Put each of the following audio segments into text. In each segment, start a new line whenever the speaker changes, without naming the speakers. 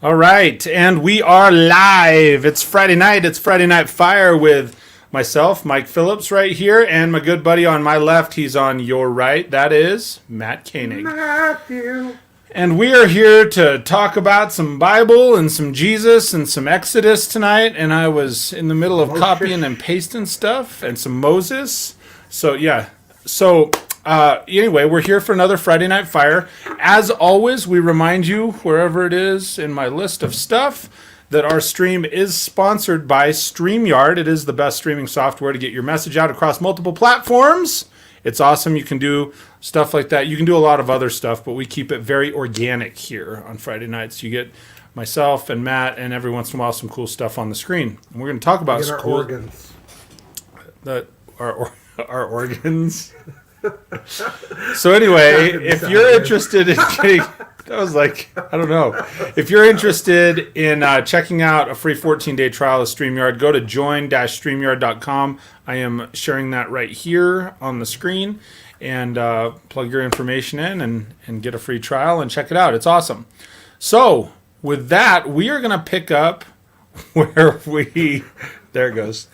All right, and we are live. It's Friday night. It's Friday Night Fire with myself, Mike Phillips, right here, and my good buddy on my left. He's on your right. That is Matt Koenig.
Matthew.
And we are here to talk about some Bible and some Jesus and some Exodus tonight. And I was in the middle of copying and pasting stuff and some Moses. So, yeah. Anyway, we're here for another Friday Night Fire. As always, we remind you, wherever it is in my list of stuff, that our stream is sponsored by StreamYard. It is the best streaming software to get your message out across multiple platforms. It's awesome. You can do stuff like that. You can do a lot of other stuff, but we keep it very organic here on Friday nights. You get myself and Matt, and every once in a while some cool stuff on the screen. And we're going to talk about
Get our
cool
organs.
Our organs. So anyway, if you're interested in getting, that was like, I don't know. If you're interested in checking out a free 14-day trial of StreamYard, go to join-streamyard.com. I am sharing that right here on the screen, and plug your information in and get a free trial and check it out. It's awesome. So with that, we are going to pick up where there it goes.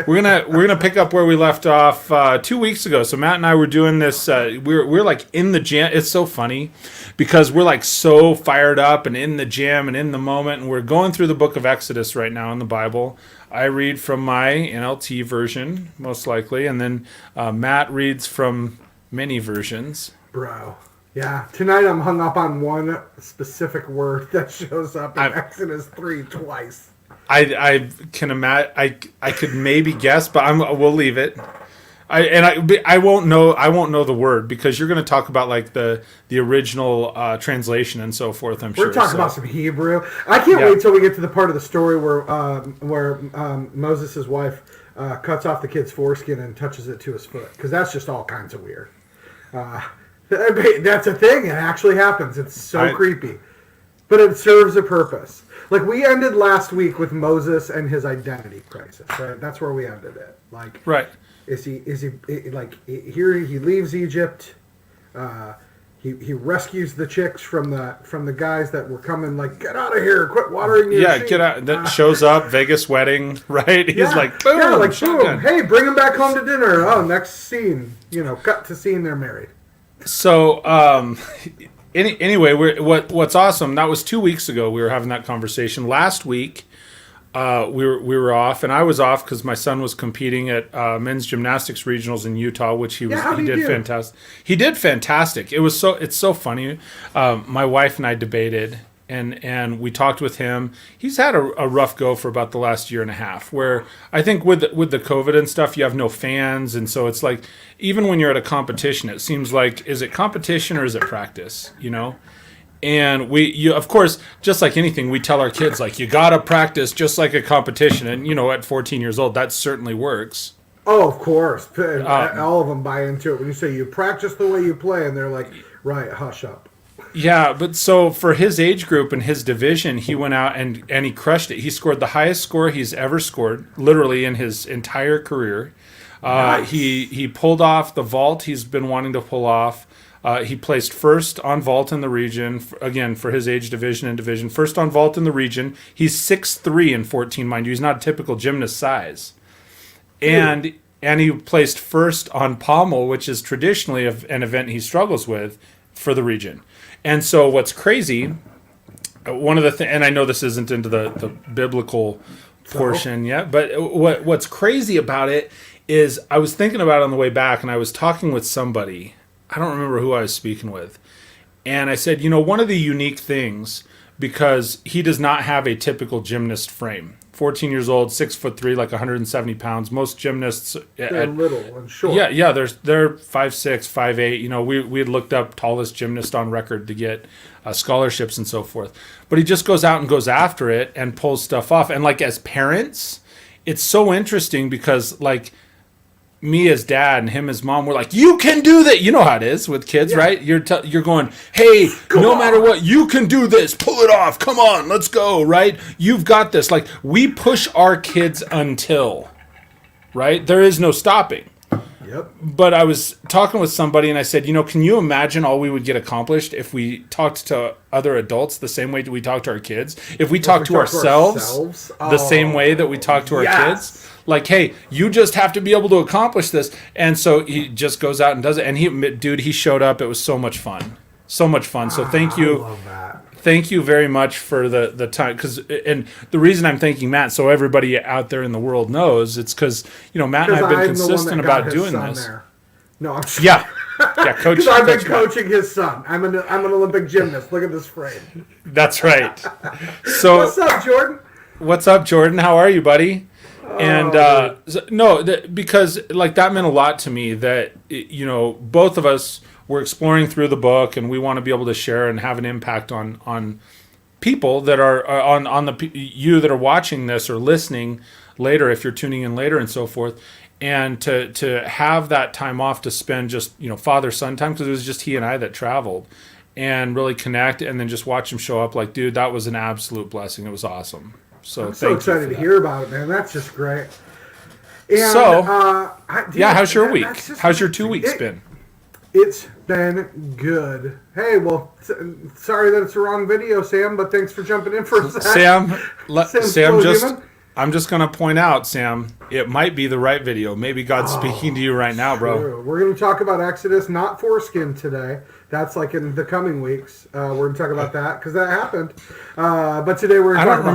We're gonna pick up where we left off 2 weeks ago. So Matt and I were doing this. We're like in the gym. It's so funny because we're like so fired up and in the gym and in the moment. And we're going through the book of Exodus right now in the Bible. I read from my NLT version most likely, and then Matt reads from many versions.
Bro. Yeah. Tonight I'm hung up on one specific word that shows up in Exodus 3 twice.
I can imagine. I could maybe guess, but we'll leave it. I won't know the word because you're going to talk about like the original translation and so forth.
We're talking about some Hebrew. I can't wait till we get to the part of the story where Moses' wife cuts off the kid's foreskin and touches it to his foot, because that's just all kinds of weird. That's a thing. It actually happens. It's so creepy, but it serves a purpose. Like, we ended last week with Moses and his identity crisis, right? That's where we ended it. Like,
right.
Is he like, here he leaves Egypt, he rescues the chicks from the guys that were coming, like, get out of here, quit watering your sheep.
Get out. That shows up, Vegas wedding, right? He's like, boom,
boom, hey, bring him back home to dinner. Oh, next scene, cut to scene, they're married.
So, anyway, what's awesome, that was 2 weeks ago we were having that conversation. Last week, we were off, and I was off because my son was competing at men's gymnastics regionals in Utah, which he did fantastic. He did fantastic. It's so funny. My wife and I debated, and we talked with him. He's had a rough go for about the last year and a half, where I think with the COVID and stuff, you have no fans, and so it's like, even when you're at a competition, it seems like, is it competition or is it practice, And you of course, just like anything, we tell our kids, like, you gotta practice just like a competition, and at 14 years old, that certainly works.
Oh, of course. All of them buy into it when you say you practice the way you play, and they're like, right, hush up.
Yeah, but so for his age group and his division, he went out and he crushed it. He scored the highest score he's ever scored, literally in his entire career. Nice. He pulled off the vault he's been wanting to pull off. He placed first on vault in the region, again, for his age division and division. First on vault in the region. He's 6'3" and 14, mind you. He's not a typical gymnast size. And he placed first on pommel, which is traditionally an event he struggles with for the region. And so what's crazy, one of the things, and I know this isn't into the biblical portion yet, but what's crazy about it is I was thinking about it on the way back, and I was talking with somebody. I don't remember who I was speaking with. And I said, one of the unique things, because he does not have a typical gymnast frame. 14 years old, 6'3", like 170 pounds. Most gymnasts,
they're little and short.
Yeah, they're 5'6", 5'8". We had looked up tallest gymnast on record to get scholarships and so forth. But he just goes out and goes after it and pulls stuff off. And like, as parents, it's so interesting because, like, me as dad and him as mom, we're like, you can do that. You know how it is with kids, right? You're going, hey, no matter what, you can do this. Pull it off. Come on, let's go, right? You've got this. Like, we push our kids until, right? There is no stopping.
Yep.
But I was talking with somebody and I said, can you imagine all we would get accomplished if we talked to other adults the same way that we talk to our kids? If we talk to ourselves the same way that we talk to our kids? Like, hey, you just have to be able to accomplish this. And so he just goes out and does it. And he showed up. It was so much fun. So much fun. So thank you.
I love that.
Thank you very much for the time. And the reason I'm thanking Matt, so everybody out there in the world knows, it's because, Matt and I have been consistent about doing this.
There. No, I'm sure.
Yeah, coach.
Because I've been coaching his son. I'm an Olympic gymnast. Look at this frame.
That's right. So
what's up, Jordan?
What's up, Jordan? How are you, buddy? And because like that meant a lot to me that both of us were exploring through the book, and we want to be able to share and have an impact on people that are on you that are watching this or listening later, if you're tuning in later and so forth, and to have that time off to spend just father-son time, because it was just he and I that traveled, and really connect, and then just watch him show up. Like, dude, that was an absolute blessing. It was awesome. So
I'm so excited to hear about it, man. That's just great. And,
how's your week? How's your 2 weeks been?
It's been good. Hey, well, sorry that it's the wrong video, Sam, but thanks for jumping in for a second.
I'm just going to point out, Sam, it might be the right video. Maybe God's speaking to you right now, bro.
True. We're going to talk about Exodus, not foreskin today. That's like in the coming weeks. We're going to talk about that because that happened. But today we're going to talk about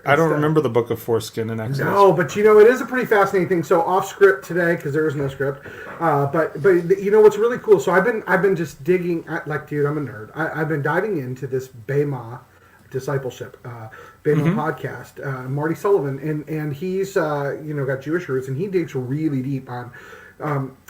I don't remember the book of foreskin in Exodus.
No, but it is a pretty fascinating thing. So off script today because there is no script. But what's really cool. So I've been just digging. Dude, I'm a nerd. I've been diving into this Bema discipleship Bema podcast. Marty Sullivan, and he's got Jewish roots, and he digs really deep on.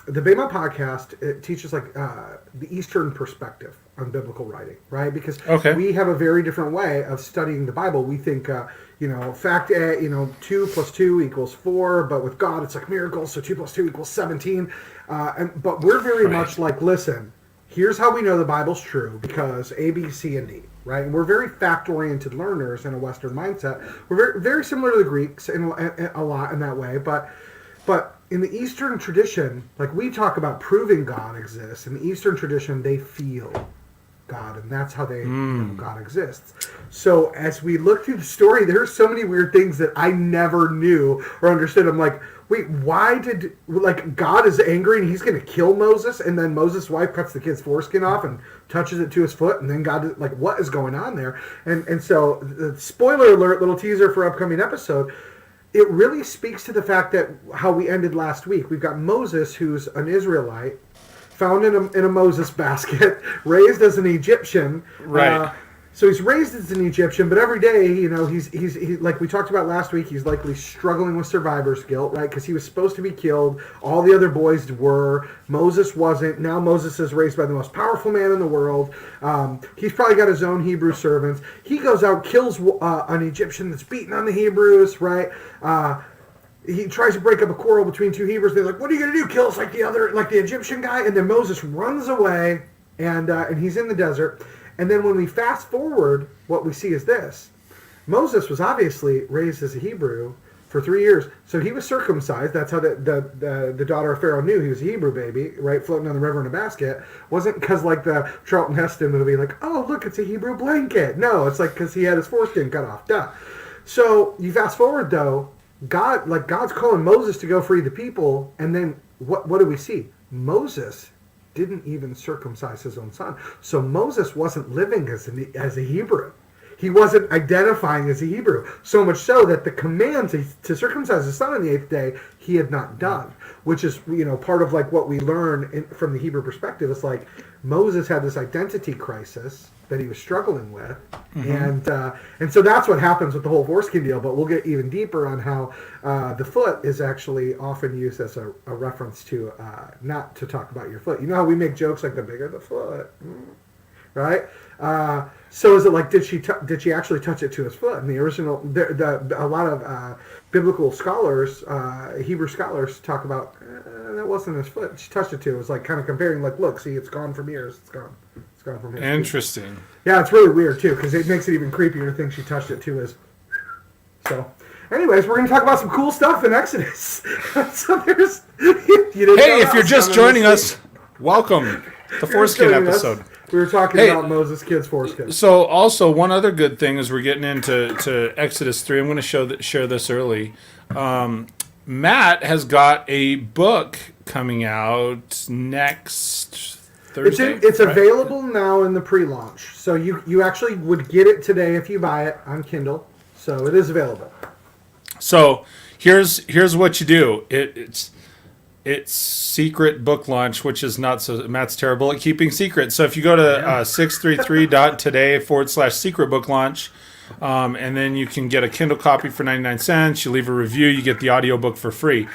The Bema podcast, it teaches the Eastern perspective on biblical writing, right? Because we have a very different way of studying the Bible. We think, fact A, 2 + 2 = 4, but with God it's like miracles, so 2 + 2 = 17. But we're very much like, listen, here's how we know the Bible's true, because A, B, C, and D, right? And we're very fact-oriented learners in a Western mindset. We're very, very similar to the Greeks in a lot in that way, but in the Eastern tradition, we talk about proving God exists. In the Eastern tradition, they feel God, and that's how they know God exists. So as we look through the story, there are so many weird things that I never knew or understood. I'm like, wait, why did God is angry and he's going to kill Moses, and then Moses' wife cuts the kid's foreskin off and touches it to his foot, and then God what is going on there? And so the spoiler alert, little teaser for upcoming episode. It really speaks to the fact that how we ended last week. We've got Moses, who's an Israelite, found in a Moses basket, raised as an Egyptian.
Right.
So he's raised as an Egyptian, but every day, he's like we talked about last week, he's likely struggling with survivor's guilt, right? Because he was supposed to be killed. All the other boys were. Moses wasn't. Now Moses is raised by the most powerful man in the world. He's probably got his own Hebrew servants. He goes out, kills an Egyptian that's beating on the Hebrews, right? He tries to break up a quarrel between two Hebrews. They're like, "What are you going to do? Kill us like the Egyptian guy?" And then Moses runs away, and he's in the desert. And then when we fast forward, what we see is this. Moses was obviously raised as a Hebrew for 3 years. So he was circumcised. That's how the daughter of Pharaoh knew he was a Hebrew baby, right, floating on the river in a basket. Wasn't because the Charlton Heston movie, oh, look, it's a Hebrew blanket. No, it's because he had his foreskin cut off. Duh. So you fast forward, though, God's calling Moses to go free the people. And then what do we see? Moses didn't even circumcise his own son. So Moses wasn't living as a Hebrew. He wasn't identifying as a Hebrew. So much so that the command to circumcise his son on the 8th day, he had not done. Which is, part of what we learn from the Hebrew perspective. It's Moses had this identity crisis that he was struggling with. And so that's what happens with the whole foreskin deal. But we'll get even deeper on how the foot is actually often used as a reference to not to talk about your foot. You know how we make jokes the bigger the foot, right? So is it did she actually touch it to his foot? And the original, a lot of biblical scholars, Hebrew scholars, talk about that wasn't his foot. She touched it to. It was kind of comparing, look, see, it's gone from ears. It's gone. It's gone from his feet.
Interesting.
Yeah, it's really weird too because it makes it even creepier to think she touched it to his So, anyways, we're going to talk about some cool stuff in Exodus. So there's. You didn't know
Hey, if
that
you're
was
just
coming
joining
this
us, welcome to Foreskin
joining us.
episode.
We were talking
Hey.
about Moses' kids' foreskin.
So, also one other good thing is we're getting into Exodus 3. I'm going to share this early. Matt has got a book coming out next Thursday.
It's
right?
available now in the pre-launch, so you actually would get it today if you buy it on Kindle. So it is available.
So here's what you do. It's secret book launch, which is not so. Matt's terrible at keeping secrets. So if you go to 633.today/secret book launch, and then you can get a Kindle copy for 99 cents. You leave a review, you get the audiobook for free.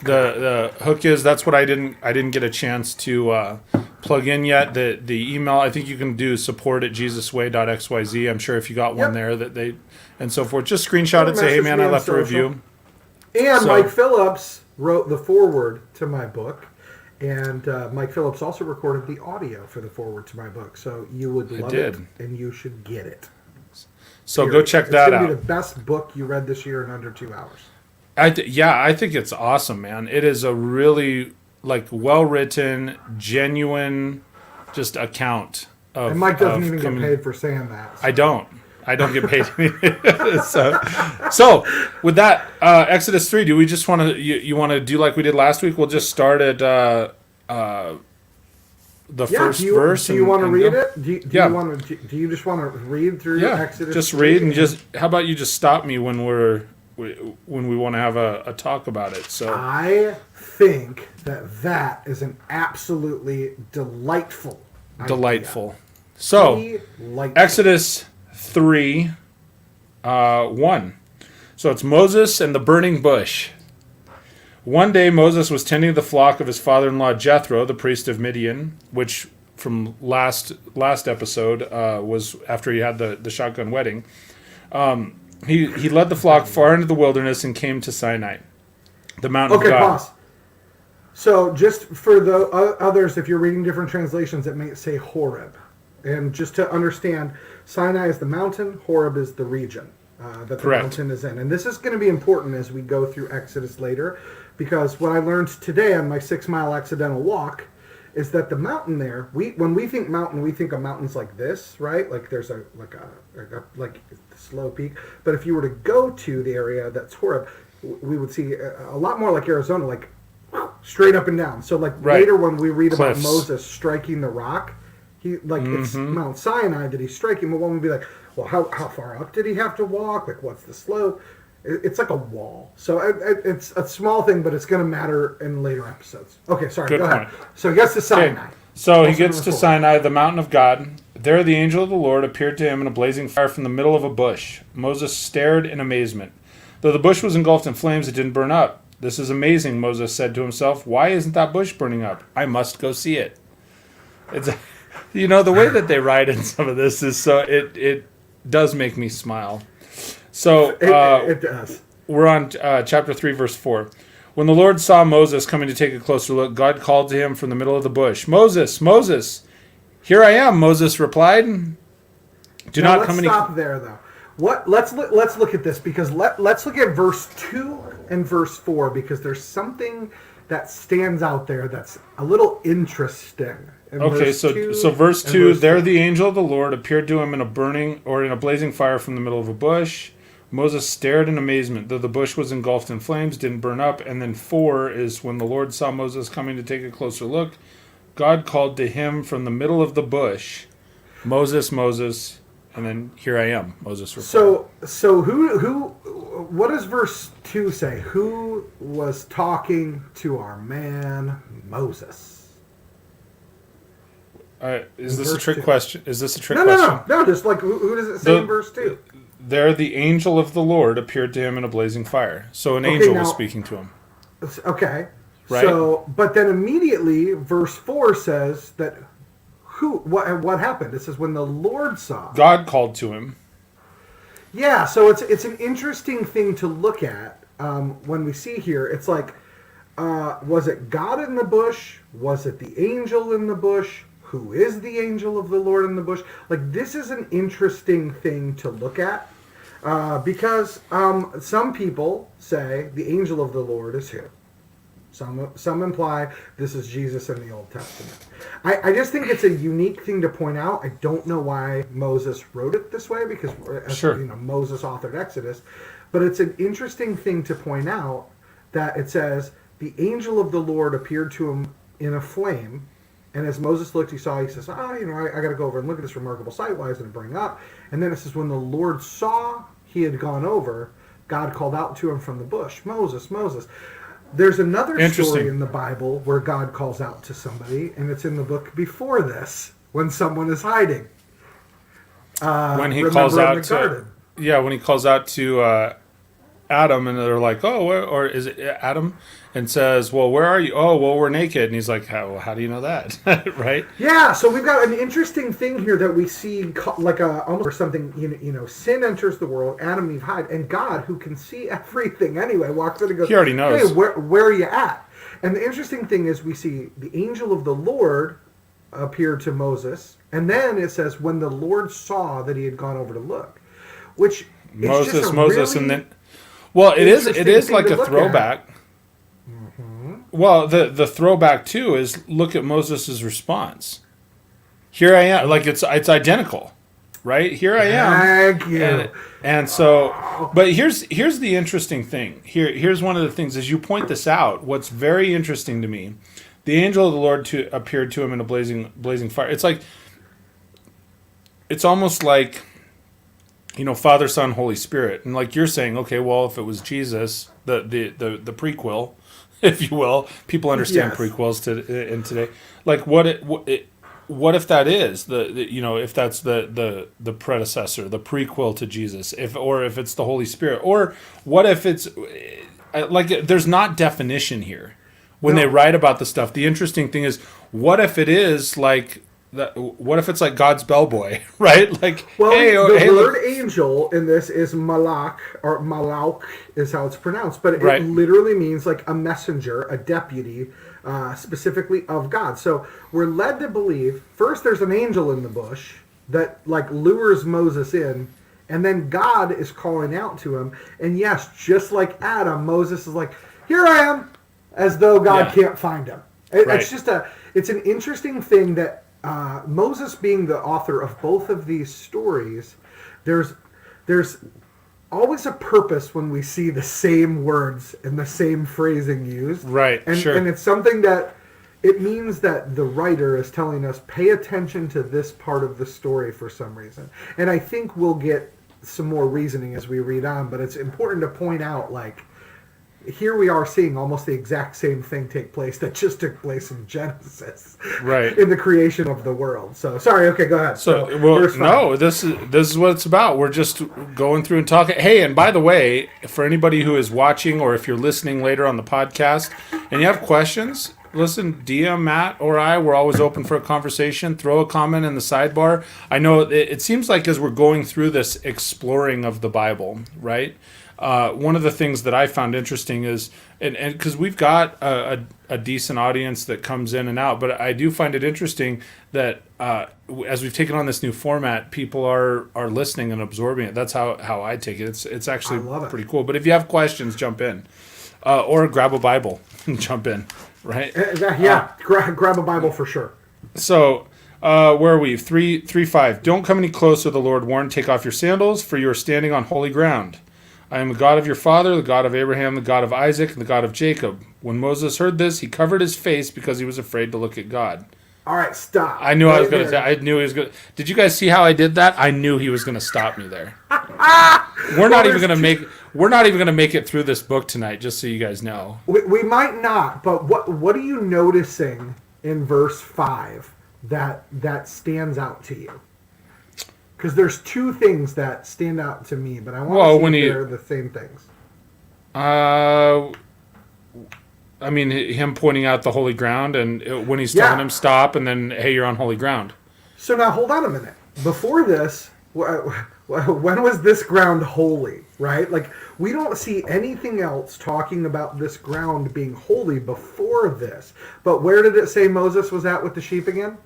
The hook is that's what I didn't get a chance to plug in yet. The email, I think you can do support@jesusway.xyz. I'm sure if you got one there that they and so forth. Just screenshot it, say, hey man, I left a review.
And
So-
Mike Phillips wrote the foreword to my book. And Mike Phillips also recorded the audio for the foreword to my book. So you would love it, and you should get it.
So go check that
It's going
out.
to be the best book you read this year in under 2 hours.
I think it's awesome, man. It is a really well written, genuine, just account of.
And Mike doesn't
of
even get paid for saying that. So.
I don't get paid. so with that, Exodus 3. Do we just want to? You want to do like we did last week? We'll just start at the first verse.
Do you want to read
go?
it? Do you just want to read through Exodus?
Just
3?
read and just. How about you just stop me when we want to have a talk about it? So
I think that is an absolutely delightful.
delightful. So Exodus 3, 1. So it's Moses and the burning bush. One day Moses was tending the flock of his father-in-law Jethro, the priest of Midian, which from last episode was after he had the shotgun wedding. He led the flock far into the wilderness and came to Sinai, the mountain of God.
Okay, pause. So just for the others, if you're reading different translations, it may say Horeb. And just to understand, Sinai is the mountain, Horeb is the region that the
Correct.
mountain is in. And this is going to be important as we go through Exodus later, because what I learned today on my 6-mile accidental walk is that the mountain there, when we think mountain, we think of mountains like this, right? Like there's a slow peak. But if you were to go to the area that's Horeb, we would see a lot more like Arizona, like straight up and down. So later when we read
Cliffs.
about Moses striking the rock, it's Mount Sinai that he's striking. But one would be like, well, how far up did he have to walk? Like what's the slope? It's like a wall. So it's a small thing, but it's going to matter in later episodes. Okay, sorry.
Good
go
point.
ahead. So he gets to Sinai.
Okay. So he
Also
gets
known
to
as
Sinai, the mountain of God. There the angel of the Lord appeared to him in a blazing fire from the middle of a bush. Moses stared in amazement. Though the bush was engulfed in flames, it didn't burn up. This is amazing, Moses said to himself. Why isn't that bush burning up? I must go see it. It's, the way that they write in some of this is so it does make me smile. So
It does.
we're on chapter 3, verse 4. When the Lord saw Moses coming to take a closer look, God called to him from the middle of the bush, Moses, Moses. Here I am, Moses replied. Do not come any.
Let's stop there, though. Let's look at this, because let's look at verse 2 and verse 4, because there's something that stands out there that's a little interesting.
Okay, so verse 2, there the angel of the Lord appeared to him in a blazing fire from the middle of a bush. Moses stared in amazement, though the bush was engulfed in flames, didn't burn up. And then 4 is when the Lord saw Moses coming to take a closer look, God called to him from the middle of the bush, Moses, Moses, and then here I am, Moses replied.
So who what does verse 2 say? Who was talking to our man Moses?
Is this a
verse
trick
2.
question? Is this a trick question?
No, just like who does it say in verse 2?
There the angel of the Lord appeared to him in a blazing fire. So an angel was speaking to him.
Okay.
Right?
So, but then immediately verse 4 says that what happened? It says when the Lord saw.
God called to him.
Yeah, so it's an interesting thing to look at when we see here. It's like, was it God in the bush? Was it the angel in the bush? Who is the angel of the Lord in the bush? Like, this is an interesting thing to look at. Because some people say the angel of the Lord is who? Some imply this is Jesus in the Old Testament. I just think it's a unique thing to point out. I don't know why Moses wrote it this way, because
Sure.
Moses authored Exodus, but it's an interesting thing to point out that it says the angel of the Lord appeared to him in a flame, and as Moses looked, he says, I got to go over and look at this remarkable sight. Why isn't it bring up? And then it says, when the Lord saw he had gone over, God called out to him from the bush, Moses, Moses. There's another story in the Bible where God calls out to somebody, and it's in the book before this, when someone is hiding.
When he calls out to, when he calls out to Adam, and they're like, "Oh, or is it Adam?" And says, "Well, where are you?" "Oh, well, we're naked." And he's like, "How do you know that?" Right?
Yeah. So we've got an interesting thing here that we see, like almost or something. Sin enters the world. Adam and Eve hide, and God, who can see everything anyway, walks in and goes,
He already knows.
Hey, where are you at? And the interesting thing is, we see the angel of the Lord appear to Moses, and then it says, when the Lord saw that he had gone over to look, which
Moses,
really
and then. Well, it is like a throwback.
Mm-hmm.
Well, the throwback too is, look at Moses' response. Here I am, like it's identical, right? Here I am.
Thank you.
And so, but here's the interesting thing. Here's one of the things, as you point this out. What's very interesting to me, the angel of the Lord appeared to him in a blazing fire. It's almost like, Father, Son, Holy Spirit. And like you're saying, okay, well, if it was Jesus, the prequel, if you will, people understand prequels in today. Like what if that is if that's the predecessor, the prequel to Jesus, if it's the Holy Spirit, or what if it's like, there's not definition here when they write about the stuff. The interesting thing is, what if it is like, what if it's like God's bellboy, right? Like,
well,
the
word angel in this is malak, or malauk is how it's pronounced, but it literally means like a messenger, a deputy, specifically of God. So we're led to believe, first there's an angel in the bush that like lures Moses in, and then God is calling out to him. And yes, just like Adam, Moses is like, here I am, as though God can't find him. It's an interesting thing that Moses, being the author of both of these stories, there's always a purpose when we see the same words and the same phrasing used.
Right,
and it's something that it means that the writer is telling us, pay attention to this part of the story for some reason. And I think we'll get some more reasoning as we read on, but it's important to point out, like, here we are seeing almost the exact same thing take place that just took place in Genesis,
right?
In the creation of the world. So sorry. Okay, go ahead.
This is what it's about. We're just going through and talking. Hey, and by the way, for anybody who is watching, or if you're listening later on the podcast and you have questions, listen, DM Matt or I. We're always open for a conversation. Throw a comment in the sidebar. I know it seems like as we're going through this exploring of the Bible, right? One of the things that I found interesting is, and because we've got a decent audience that comes in and out, but I do find it interesting that as we've taken on this new format, people are listening and absorbing it. That's how I take it. It's actually pretty cool. But if you have questions, jump in, or grab a Bible and jump in, right?
Grab a Bible for sure.
So. Where are we? 3:5. Don't come any closer, the Lord warned. Take off your sandals, for you are standing on holy ground. I am the God of your father, the God of Abraham, the God of Isaac, and the God of Jacob. When Moses heard this, he covered his face because he was afraid to look at God.
All right, stop.
I knew he was going to. Did you guys see how I did that? I knew he was going to stop me there. We're not even going to make it through this book tonight, just so you guys know.
We might not, but what are you noticing in verse 5 that stands out to you? Because there's two things that stand out to me, but I want to see if they're the same things.
I mean, him pointing out the holy ground, and when he's telling him stop, and then, hey, you're on holy ground.
So now, hold on a minute. Before this, when was this ground holy, right? Like, we don't see anything else talking about this ground being holy before this. But where did it say Moses was at with the sheep again?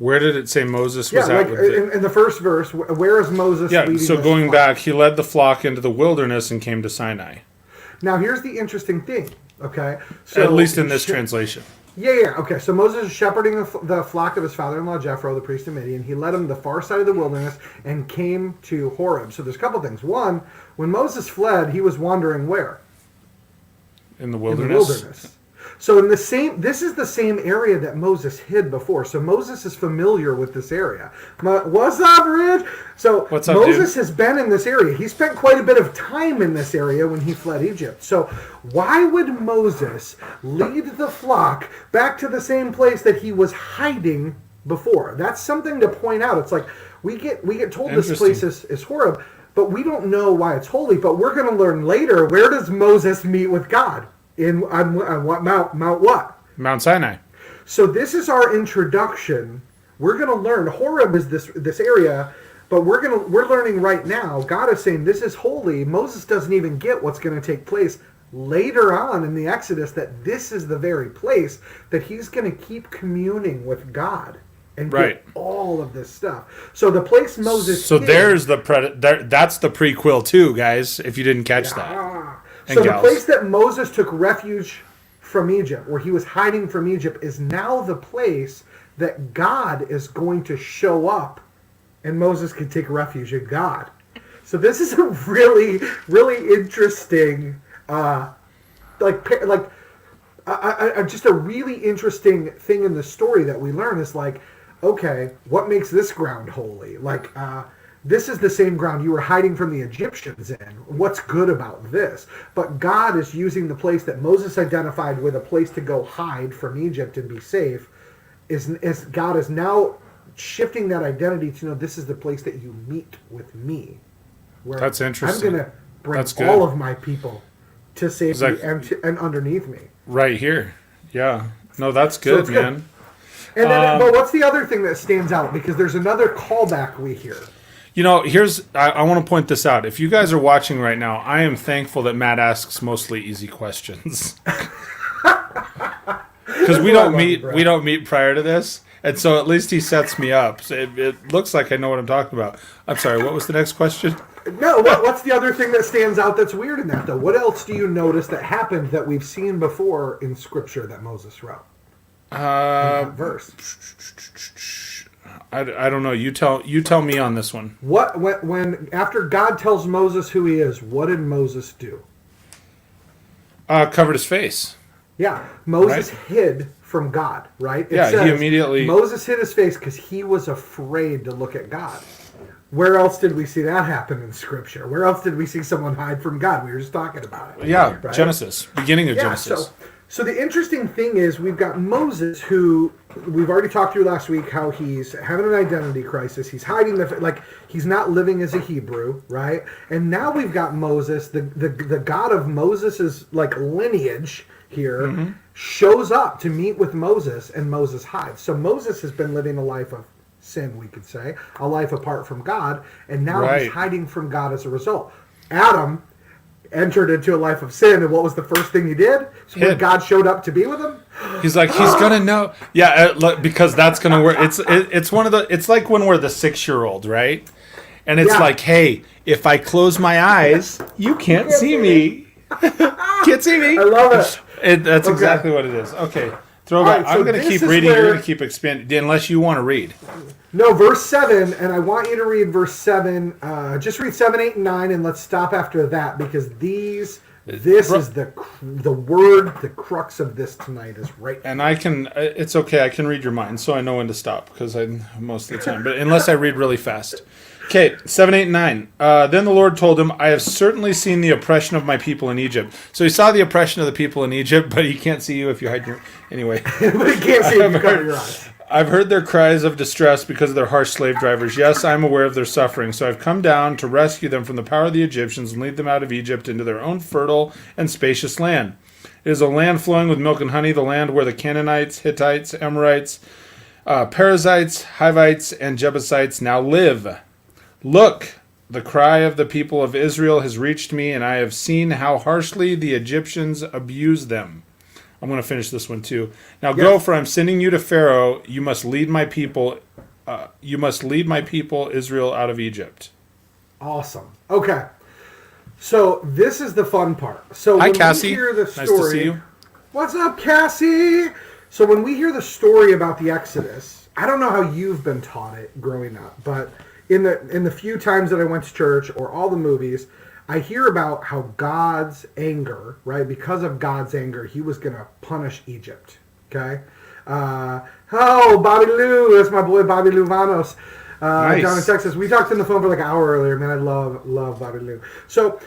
Where did it say Moses was
Yeah,
at
like
with it?
in the first verse, where is Moses
Yeah,
leading
so
this
going
flock?
back, he led the flock into the wilderness and came to Sinai.
Now, here's the interesting thing, okay? So
At least in this translation.
Yeah. Okay. So Moses is shepherding the flock of his father-in-law Jethro, the priest of Midian. He led him to the far side of the wilderness and came to Horeb. So there's a couple things. One, when Moses fled, he was wandering where?
In the
In
wilderness.
the wilderness. So this is the same area that Moses hid before. So Moses is familiar with this area. What's up, Rich? So
What's up,
Moses
dude?
has been in this area. He spent quite a bit of time in this area when he fled Egypt. So why would Moses lead the flock back to the same place that he was hiding before? That's something to point out. It's like we get told this place is Horeb, but we don't know why it's holy. But we're going to learn later, where does Moses meet with God? On what mount? Mount what?
Mount Sinai.
So this is our introduction. We're going to learn Horeb is this area, but we're learning right now. God is saying this is holy. Moses doesn't even get what's going to take place later on in the Exodus, that this is the very place that he's going to keep communing with God and
Right.
get all of this stuff. So the place Moses
So
hid-
there's the that's the prequel too, guys, if you didn't catch that. And
So the
gals.
place that Moses took refuge from Egypt, where he was hiding from Egypt, is now the place that God is going to show up, and Moses can take refuge in God. So this is a really, really interesting, just a really interesting thing in the story that we learn is like, okay, what makes this ground holy? This is the same ground you were hiding from the Egyptians in. What's good about this? But God is using the place that Moses identified with a place to go hide from Egypt and be safe. God is now shifting that identity to know this is the place that you meet with me. Where
That's interesting.
I'm going to bring
That's good.
all of my people to safety
like-
and underneath me.
Right here. Yeah. No, that's
So
good,
it's good.
man.
And then, but what's the other thing that stands out? Because there's another callback we hear.
You know, I want to point this out. If you guys are watching right now, I am thankful that Matt asks mostly easy questions. Because we don't meet prior to this. And so at least he sets me up. So it looks like I know what I'm talking about. I'm sorry, what was the next question?
No, what's the other thing that stands out that's weird in that, though? What else do you notice that happened that we've seen before in Scripture that Moses wrote? In that verse.
I don't know. You tell me on this one.
When after God tells Moses who he is, what did Moses do?
Covered his face.
Yeah, Moses
Right.
hid from God, right? It
Yeah, he
says
immediately-
Moses hid his face because he was afraid to look at God. Where else did we see that happen in Scripture? Where else did we see someone hide from God? We were just talking about it.
Yeah,
right?
Genesis. Beginning of
Yeah,
Genesis.
so the interesting thing is we've got Moses, who we've already talked through last week, how he's having an identity crisis. He's hiding he's not living as a Hebrew, right? And now we've got Moses, the God of Moses's lineage here, shows up to meet with Moses, and Moses hides. So Moses has been living a life of sin, we could say, a life apart from God, and now
Right.
he's hiding from God as a result. Adam entered into a life of sin, and what was the first thing he did? So when
Hid.
God showed up to be with him?
He's like, he's gonna know. Yeah, look, because that's gonna work. It's one of the. It's like when we're the 6-year-old, right? And it's
Yeah.
like, hey, if I close my eyes, you can't see me. Can't see me.
I love it.
That's
Okay.
exactly what it is. Okay, throw
All
back.
right, so
I'm gonna
this
keep
is
reading. You're
where-
gonna keep expanding, unless you want to read.
No, verse 7, and I want you to read verse 7. Just read 7, 8, and 9, and let's stop after that, because this is the word, the crux of this tonight is right.
And I can. It's okay. I can read your mind, so I know when to stop because I most of the time. But unless I read really fast. Okay, 7, 8, and 9. Then the Lord told him, I have certainly seen the oppression of my people in Egypt. So he saw the oppression of the people in Egypt, but he can't see you if you hide your. Anyway.
But you can't see if you cover your eyes.
I've heard their cries of distress because of their harsh slave drivers. Yes, I am aware of their suffering. So I've come down to rescue them from the power of the Egyptians and lead them out of Egypt into their own fertile and spacious land. It is a land flowing with milk and honey, the land where the Canaanites, Hittites, Amorites, Perizzites, Hivites, and Jebusites now live. Look, the cry of the people of Israel has reached me, and I have seen how harshly the Egyptians abuse them. I'm going to finish this one too. Now go, for I'm sending you to Pharaoh. You must lead my people. You must lead my people Israel out of Egypt.
Awesome. Okay. So this is the fun part. So
Hi,
when
Cassie.
we hear the story,
Nice to see you.
What's up, Cassie? So when we hear the story about the Exodus, I don't know how you've been taught it growing up, but in the few times that I went to church or all the movies, I hear about how God's anger, right? Because of God's anger, he was going to punish Egypt. Okay? Bobby Lou, that's my boy Bobby Lou Vanos.
Nice.
Down in Texas. We talked on the phone for like an hour earlier, man. I love Bobby Lou. So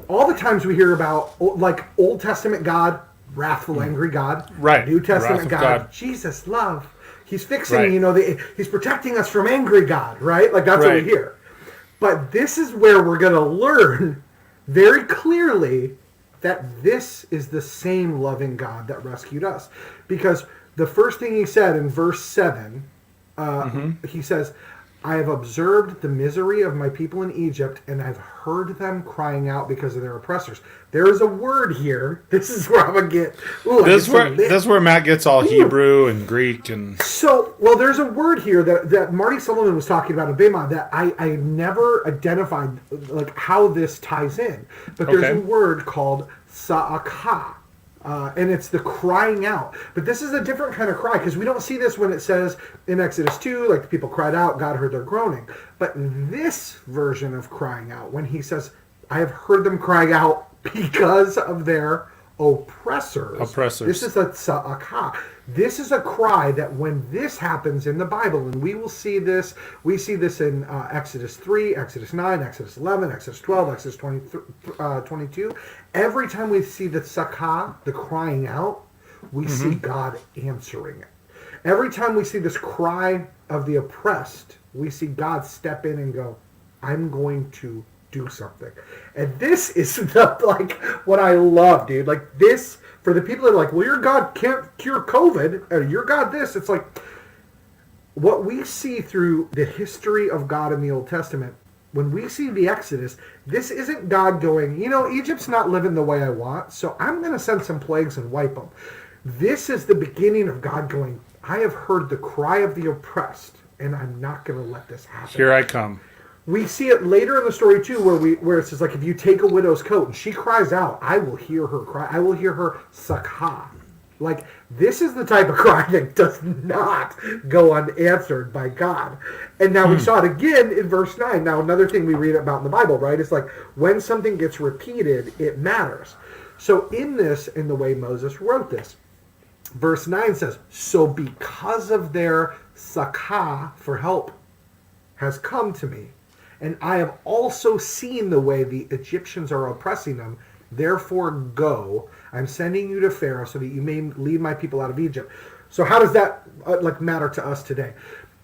all the times we hear about like Old Testament God, wrathful, angry God,
Right.
New Testament God, Jesus, love. He's fixing,
Right.
he's protecting us from angry God, right? Like that's what we
Right.
hear. But this is where we're going to learn very clearly that this is the same loving God that rescued us, because the first thing he said in verse 7. He says, I have observed the misery of my people in Egypt, and I've heard them crying out because of their oppressors. There is a word here. This is where I'm going to get...
This is where Matt gets all Hebrew and Greek. And
So, well, there's a word here that Marty Sullivan was talking about in Bema that I never identified like how this ties in. But there's
Okay.
a word called sa'akah. And it's the crying out. But this is a different kind of cry, because we don't see this when it says in Exodus 2, like the people cried out, God heard their groaning. But this version of crying out, when he says, I have heard them crying out because of their oppressors. This is a tza'akah. This is a cry that when this happens in the Bible, and we see this in Exodus 3, Exodus 9, Exodus 11, Exodus 12, Exodus 22. Every time we see the tza'akah, the crying out, we see God answering it. Every time we see this cry of the oppressed, we see God step in and go, I'm going to do something. And this is what I love, dude. Like this, for the people that are like, well, your God can't cure COVID, or your God this, it's like what we see through the history of God in the Old Testament. When we see the Exodus, this isn't God going, Egypt's not living the way I want, so I'm going to send some plagues and wipe them. This is the beginning of God going, I have heard the cry of the oppressed, and I'm not going to let this happen.
here I come.
We see it later in the story too, where it says, like, if you take a widow's coat and she cries out, I will hear her cry. I will hear her sakah. Like, this is the type of cry that does not go unanswered by God. And now we saw it again in verse 9. Now, another thing we read about in the Bible, right, is like when something gets repeated, it matters. So in the way Moses wrote this, verse 9 says, so because of their sakah for help has come to me, and I have also seen the way the Egyptians are oppressing them. Therefore, go. I'm sending you to Pharaoh so that you may lead my people out of Egypt. So how does that matter to us today?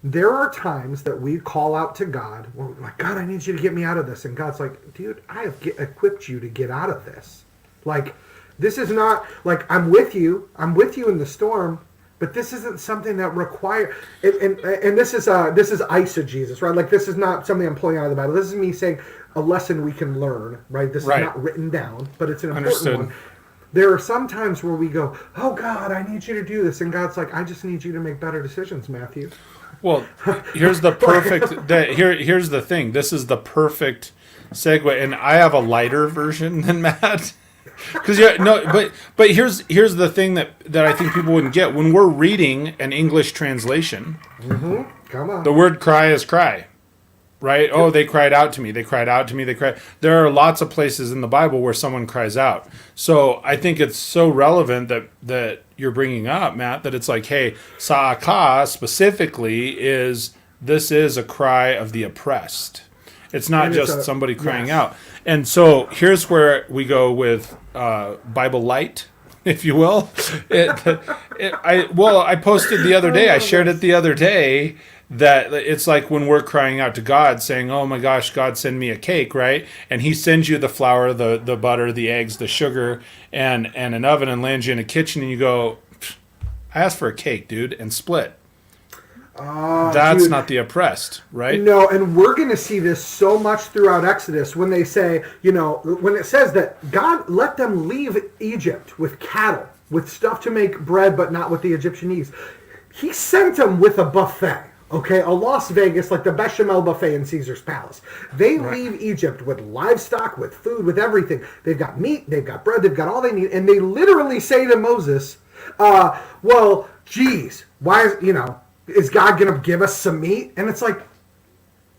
There are times that we call out to God. We're like, God, I need you to get me out of this. And God's like, dude, I have equipped you to get out of this. Like, this is not like I'm with you. I'm with you in the storm. But this isn't something that requires, and this is eisegesis, right? Like, this is not something I'm pulling out of the Bible. This is me saying a lesson we can learn, right? This is not written down, but it's an important one. There are some times where we go, oh, God, I need you to do this. And God's like, I just need you to make better decisions, Matthew.
Well, here's the perfect, here's the thing. This is the perfect segue. And I have a lighter version than Matt. Because but here's the thing that I think people wouldn't get. When we're reading an English translation,
Come on.
the word cry is cry, right? Oh, they cried out to me. They cried out to me. They cried. There are lots of places in the Bible where someone cries out. So I think it's so relevant that you're bringing up, Matt, that it's like, hey, sa'akah specifically this is a cry of the oppressed. It's not just somebody crying out. And so here's where we go with Bible Light, if you will. I posted the other day, I shared it the other day, that it's like when we're crying out to God saying, oh my gosh, God, send me a cake, right? And he sends you the flour, the butter, the eggs, the sugar, and an oven, and lands you in a kitchen, and you go, I asked for a cake, dude, and split. That's
dude.
not the oppressed, right?
No, and we're going to see this so much throughout Exodus when they say, when it says that God let them leave Egypt with cattle, with stuff to make bread, but not what the Egyptian needs. He sent them with a buffet, okay? A Las Vegas, like the Bechamel buffet in Caesar's Palace. They leave Egypt with livestock, with food, with everything. They've got meat, they've got bread, they've got all they need. And they literally say to Moses, well, geez, why is God going to give us some meat? And it's like,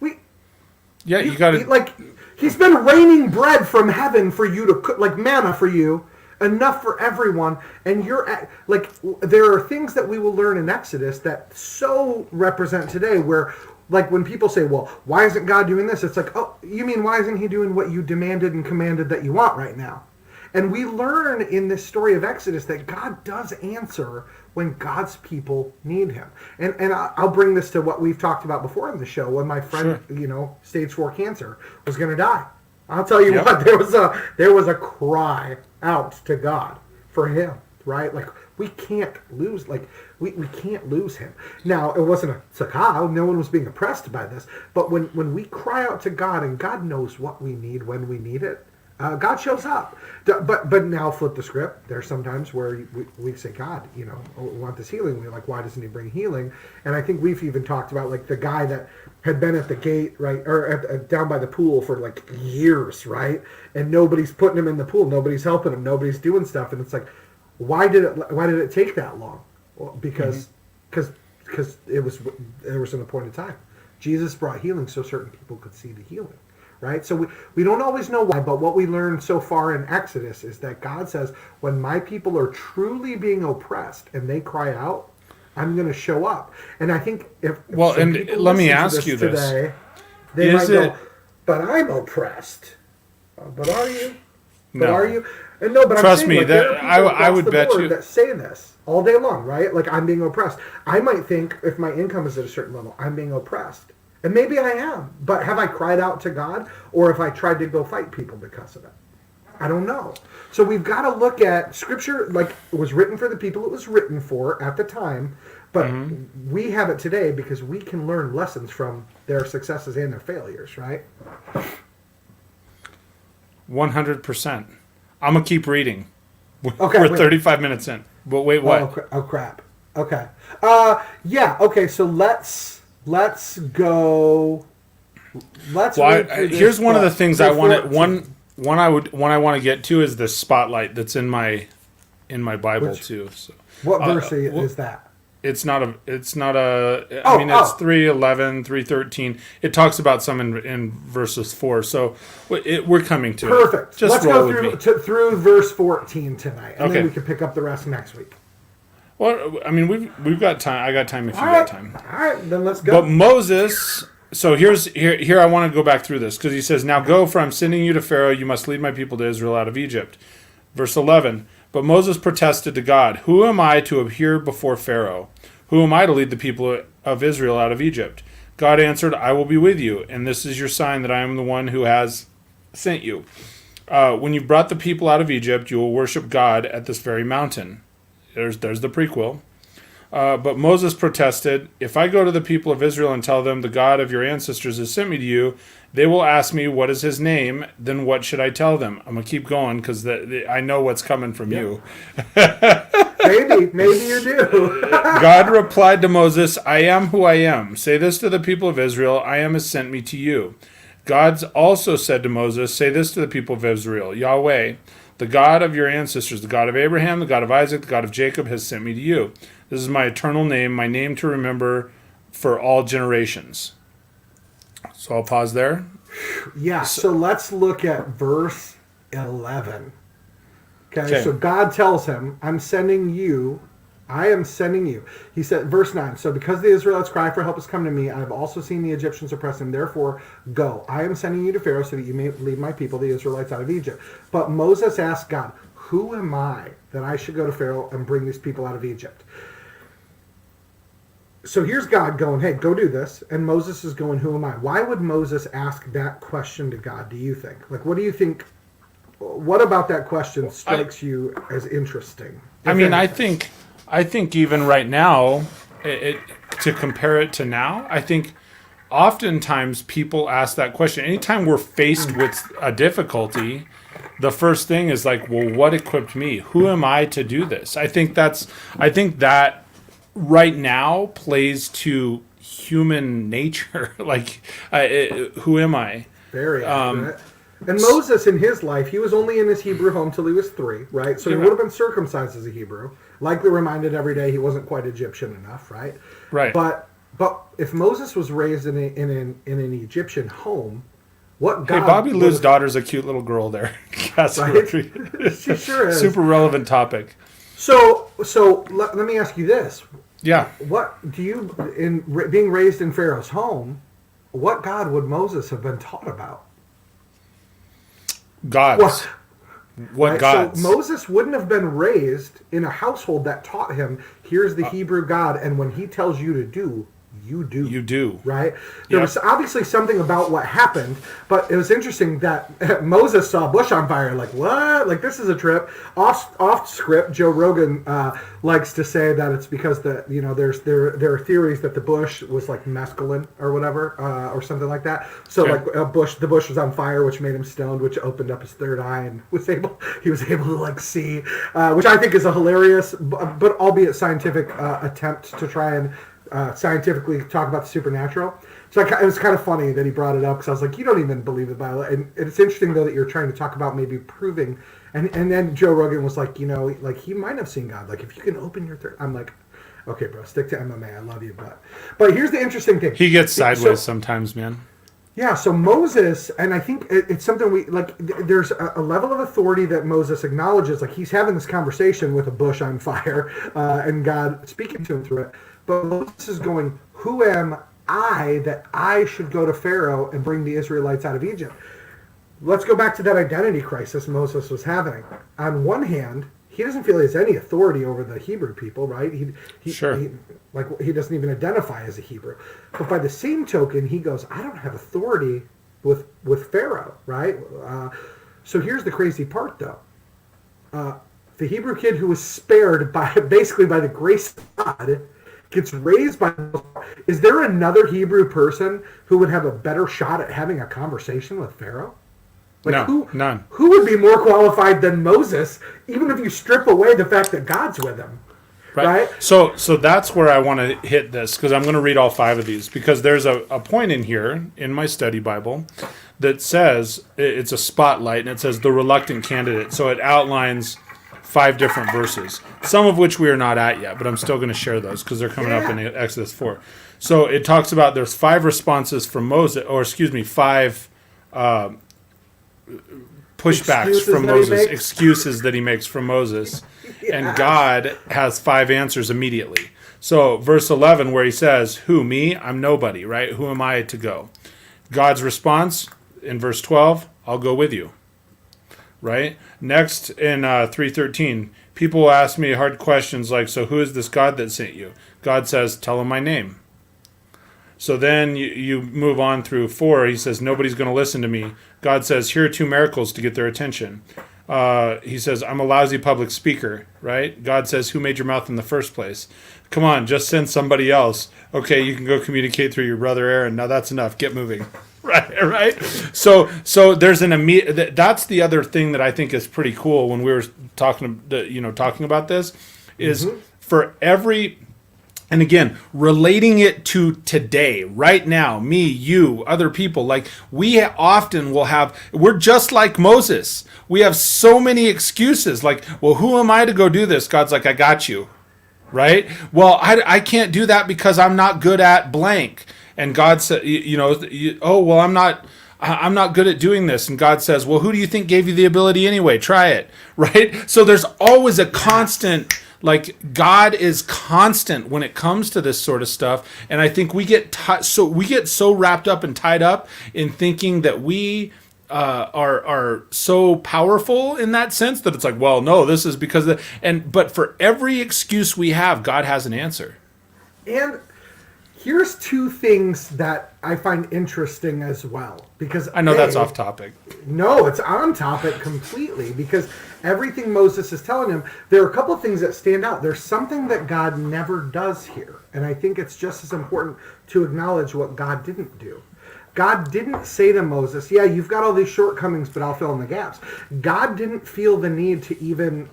you got to...
Like, he's been raining bread from heaven for you to cook, like manna for you, enough for everyone. And there are things that we will learn in Exodus that so represent today where, like, when people say, well, why isn't God doing this? It's like, oh, you mean why isn't he doing what you demanded and commanded that you want right now? And we learn in this story of Exodus that God does answer when God's people need him. And I'll bring this to what we've talked about before in the show. When my friend, stage 4 cancer, was going to die. I'll tell you what, there was a cry out to God for him, right? Like, we can't lose, we can't lose him. Now, it wasn't a tzedakah. No one was being oppressed by this. But when we cry out to God, and God knows what we need when we need it, God shows up. But now flip the script. There's sometimes where we say, God, we want this healing. We're like, why doesn't he bring healing? And I think we've even talked about, like, the guy that had been at the gate, right, or down by the pool for, like, years, right? And nobody's putting him in the pool. Nobody's helping him. Nobody's doing stuff. And it's like, why did it take that long? Well, because there was an appointed time. Jesus brought healing so certain people could see the healing. Right? So we don't always know why, but what we learned so far in Exodus is that God says, when my people are truly being oppressed and they cry out, I'm going to show up. And I think
let me ask you this.
Today, they might go, but I'm oppressed. But are you? But are you? And no, but
trust
I'm
me,
saying,
that I would bet you
that say this all day long, right? Like, I'm being oppressed. I might think if my income is at a certain level, I'm being oppressed. And maybe I am, but have I cried out to God, or have I tried to go fight people because of it? I don't know. So we've got to look at Scripture, like, it was written for the people it was written for at the time, but we have it today because we can learn lessons from their successes and their failures, right?
100%. I'm going to keep reading.
Okay,
We're 35 minutes in. But wait, what?
Oh, crap. Okay. Okay, so let's go.
Here's one of the things I want to get to is the spotlight that's in my Bible too. So,
what verse is that?
It's not a. It's 3:11, 3:13. It talks about some in verses 4. So we're coming to
perfect.
It. Just
let's go through verse 14 tonight, and then we can pick up the rest next week.
Well, I mean, we've got time. I got time if you got time.
All right, then let's go.
But Moses, so here I want to go back through this because he says, "Now go, for I'm sending you to Pharaoh. You must lead my people to Israel out of Egypt." Verse 11. But Moses protested to God, "Who am I to appear before Pharaoh? Who am I to lead the people of Israel out of Egypt?" God answered, "I will be with you, and this is your sign that I am the one who has sent you. When you brought the people out of Egypt, you will worship God at this very mountain." There's the prequel. But Moses protested, "If I go to the people of Israel and tell them the God of your ancestors has sent me to you, they will ask me, 'What is his name?' Then what should I tell them?" I'm going to keep going because I know what's coming from you.
Maybe you do.
God replied to Moses, "I am who I am. Say this to the people of Israel, I am has sent me to you." God also said to Moses, "Say this to the people of Israel, Yahweh, the God of your ancestors, the God of Abraham, the God of Isaac, the God of Jacob has sent me to you. This is my eternal name, my name to remember for all generations." So I'll pause there.
Yeah, so let's look at verse 11. Okay, so God tells him, I am sending you. He said, verse 9, "So because the Israelites cry for help has come to me, I have also seen the Egyptians oppress them. Therefore, go. I am sending you to Pharaoh so that you may lead my people, the Israelites, out of Egypt." But Moses asked God, "Who am I that I should go to Pharaoh and bring these people out of Egypt?" So here's God going, "Hey, go do this." And Moses is going, "Who am I?" Why would Moses ask that question to God, do you think? Like, what do you think? What about that question strikes you as interesting?
I think even right now, to compare it to now, I think oftentimes people ask that question. Anytime we're faced with a difficulty, the first thing is like, well, what equipped me? Who am I to do this? I think that right now plays to human nature. Like, who am I?
Very accurate. And Moses, in his life, he was only in his Hebrew home till he was 3, right? So he would have been circumcised as a Hebrew. Likely reminded every day he wasn't quite Egyptian enough, right?
Right.
But if Moses was raised in an Egyptian home, what God...
Hey, Bobby Lou's daughter's a cute little girl there.
Right? She sure is.
Super relevant topic.
So let me ask you this.
Yeah.
What do you, being raised in Pharaoh's home, what God would Moses have been taught about?
Gods. What
right?
gods?
So Moses wouldn't have been raised in a household that taught him, here's the Hebrew God, and when he tells you to do, you do.
You do.
Right? There was obviously something about what happened, but it was interesting that Moses saw a bush on fire. Like, what? Like, this is a trip. Off script, Joe Rogan likes to say that it's because there are theories that the bush was like mescaline or whatever, or something like that. So like the bush was on fire, which made him stoned, which opened up his third eye, and he was able to like see, which I think is a hilarious, but albeit scientific attempt to try and scientifically talk about the supernatural. So it was kind of funny that he brought it up, because I was like, you don't even believe the Bible. And it's interesting, though, that you're trying to talk about maybe proving. And then Joe Rogan was like, like he might have seen God. Like, if you can open your third... I'm like, okay, bro, stick to MMA. I love you. But here's the interesting thing.
He gets sideways sometimes, man.
Yeah, so Moses, and I think it's something we, like, there's a level of authority that Moses acknowledges. Like, he's having this conversation with a bush on fire, and God speaking to him through it. But Moses is going, who am I that I should go to Pharaoh and bring the Israelites out of Egypt? Let's go back to that identity crisis Moses was having. On one hand, he doesn't feel he has any authority over the Hebrew people, right? He doesn't even identify as a Hebrew. But by the same token, he goes, I don't have authority with Pharaoh, right? So here's the crazy part, though. The Hebrew kid who was spared by the grace of God gets raised by... Is there another Hebrew person who would have a better shot at having a conversation with Pharaoh? Like,
no, none.
Who would be more qualified than Moses, even if you strip away the fact that God's with him? Right?
So that's where I want to hit this, because I'm going to read all 5 of these, because there's a point in here in my study Bible that says, it's a spotlight, and it says the reluctant candidate. So it outlines 5 different verses, some of which we are not at yet, but I'm still going to share those because they're coming up in Exodus 4. So it talks about there's 5 responses from Moses, 5 pushbacks from Moses, excuses that he makes from Moses, and God has 5 answers immediately. So verse 11, where he says, who, me? I'm nobody, right? Who am I to go? God's response in verse 12, I'll go with you. Right? Next, in 3:13, people will ask me hard questions like, so who is this God that sent you? God says, tell him my name. So then you move on through 4. He says, nobody's going to listen to me. God says, here are 2 miracles to get their attention. He says, I'm a lousy public speaker, right? God says, who made your mouth in the first place? Come on, just send somebody else. Okay, you can go communicate through your brother Aaron. Now that's enough. Get moving. Right. So there's an immediate. That's the other thing that I think is pretty cool when we were talking about this, is for every, and again, relating it to today, right now, me, you, other people. Like, we often will have. We're just like Moses. We have so many excuses. Like, well, who am I to go do this? God's like, I got you. Right. Well, I can't do that because I'm not good at blank. And God said, I'm not good at doing this. And God says, well, who do you think gave you the ability anyway? Try it, right? So there's always a constant, like, God is constant when it comes to this sort of stuff. And I think we get so wrapped up and tied up in thinking that we are so powerful in that sense that it's like, well, no, this is because but for every excuse we have, God has an answer.
And Here's two things that I find interesting as well, because
I know that's off topic.
No, it's on topic completely, because everything Moses is telling him, there are a couple of things that stand out. There's something that God never does here, and I think it's just as important to acknowledge what God didn't do. God didn't say to Moses, yeah, you've got all these shortcomings, but I'll fill in the gaps. God didn't feel the need to even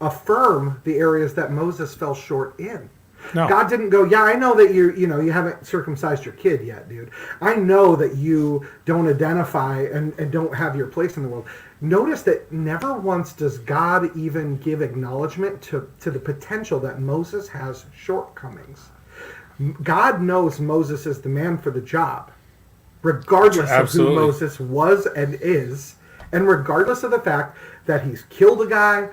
affirm the areas that Moses fell short in.
No.
God didn't go, yeah, I know that you haven't circumcised your kid yet, dude. I know that you don't identify and don't have your place in the world. Notice that never once does God even give acknowledgement to the potential that Moses has shortcomings. God knows Moses is the man for the job, regardless
Absolutely.
of who Moses was and is, and regardless of the fact that he's killed a guy,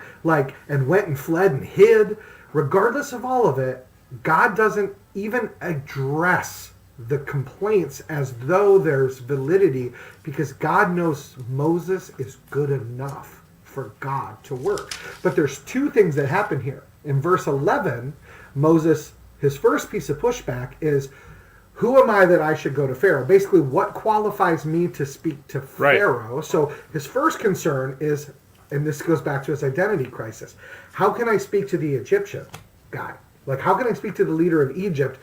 and went and fled and hid. Regardless of all of it, God doesn't even address the complaints as though there's validity, because God knows Moses is good enough for God to work. But there's two things that happen here. In verse 11, Moses, his first piece of pushback is, who am I that I should go to Pharaoh? Basically, what qualifies me to speak to Pharaoh? Right. So his first concern is, and this goes back to his identity crisis, how can I speak to the Egyptian guy? How can I speak to the leader of Egypt?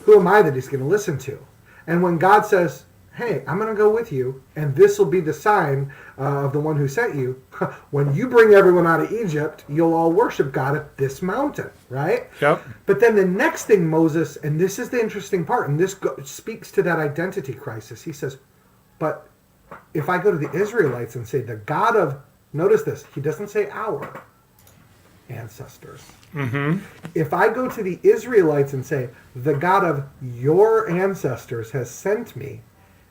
Who am I that he's going to listen to? And when God says, hey, I'm going to go with you, and this will be the sign of the one who sent you, when you bring everyone out of Egypt, you'll all worship God at this mountain, right?
Yep.
But then the next thing Moses, and this is the interesting part, and this speaks to that identity crisis, he says, but if I go to the Israelites and say, the God of, notice this, he doesn't say our ancestors.
Mm-hmm.
If I go to the Israelites and say, the God of your ancestors has sent me,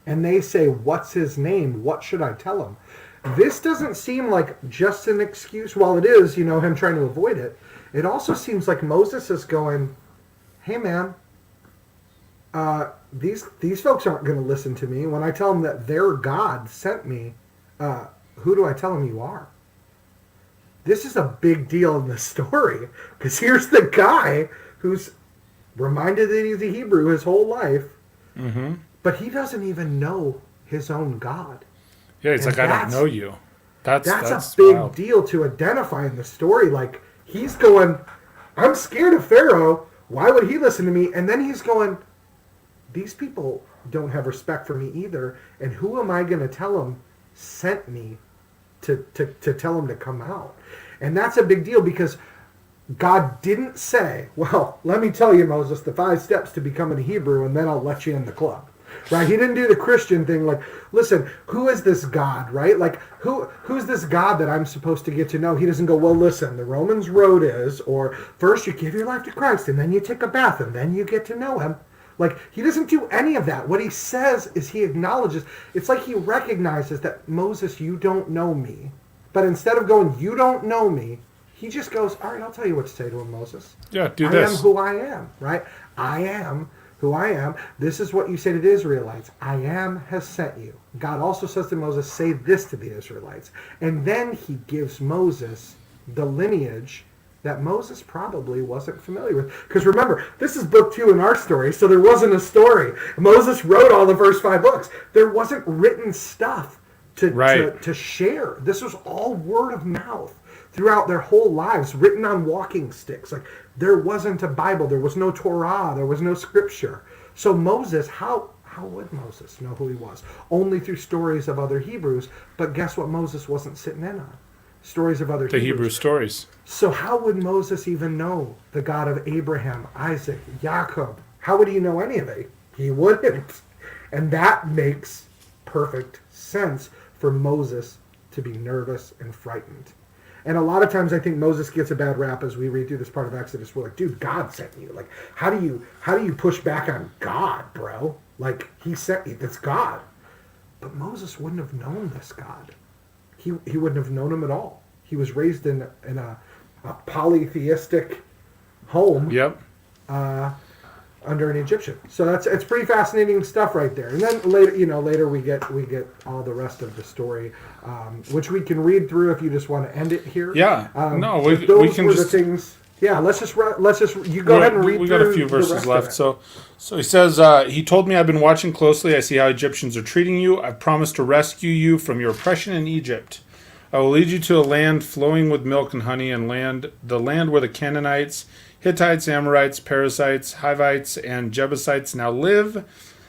and they say, what's his name? What should I tell him? This doesn't seem like just an excuse. While it is, him trying to avoid it, it also seems like Moses is going, hey, man, these folks aren't going to listen to me. When I tell them that their God sent me, who do I tell them you are? This is a big deal in the story, because here's the guy who's reminded that he's a Hebrew his whole life,
mm-hmm.
but he doesn't even know his own God.
Yeah, he's like, I don't know you. That's
a big
wild.
deal to identify in the story. He's going, I'm scared of Pharaoh. Why would he listen to me? And then he's going, these people don't have respect for me either. And who am I going to tell them sent me to tell them to come out? And that's a big deal, because God didn't say, well, let me tell you, Moses, the 5 steps to becoming a Hebrew, and then I'll let you in the club. Right? He didn't do the Christian thing, listen, who is this God, right? Who's this God that I'm supposed to get to know? He doesn't go, well, listen, the Romans road is, or first you give your life to Christ, and then you take a bath, and then you get to know him. He doesn't do any of that. What he says is he acknowledges, it's like he recognizes that, Moses, you don't know me. But instead of going, you don't know me, he just goes, all right, I'll tell you what to say to him, Moses.
Yeah, do
this. I am who I am, right? I am who I am. This is what you say to the Israelites. I am has sent you. God also says to Moses, say this to the Israelites. And then he gives Moses the lineage that Moses probably wasn't familiar with. Because remember, this is book 2 in our story, so there wasn't a story. Moses wrote all the first 5 books. There wasn't written stuff to share. This was all word of mouth throughout their whole lives, written on walking sticks. There wasn't a Bible. There was no Torah. There was no scripture. So Moses, how would Moses know who he was? Only through stories of other Hebrews. But guess what Moses wasn't sitting in on? Stories of other Hebrews.
The Hebrew stories.
So how would Moses even know the God of Abraham, Isaac, Jacob? How would he know any of it? He wouldn't. And that makes perfect sense for Moses to be nervous and frightened. And a lot of times I think Moses gets a bad rap as we read through this part of Exodus. We're like, dude, God sent you. How do you push back on God, bro? He sent you. It's God. But Moses wouldn't have known this God. He wouldn't have known him at all. He was raised in a polytheistic home.
Yep.
Under an Egyptian. So it's pretty fascinating stuff right there. And then later we get all the rest of the story, which we can read through if you just want to end it here.
Yeah. We
those
can
were
just
the things. Yeah, you go ahead and read.
We got a
through
few
the
verses
rest of
left.
it.
So he says, he told me, I've been watching closely. I see how Egyptians are treating you. I've promised to rescue you from your oppression in Egypt. I will lead you to a land flowing with milk and honey, and the land where the Canaanites, Hittites, Amorites, Perizzites, Hivites, and Jebusites now live.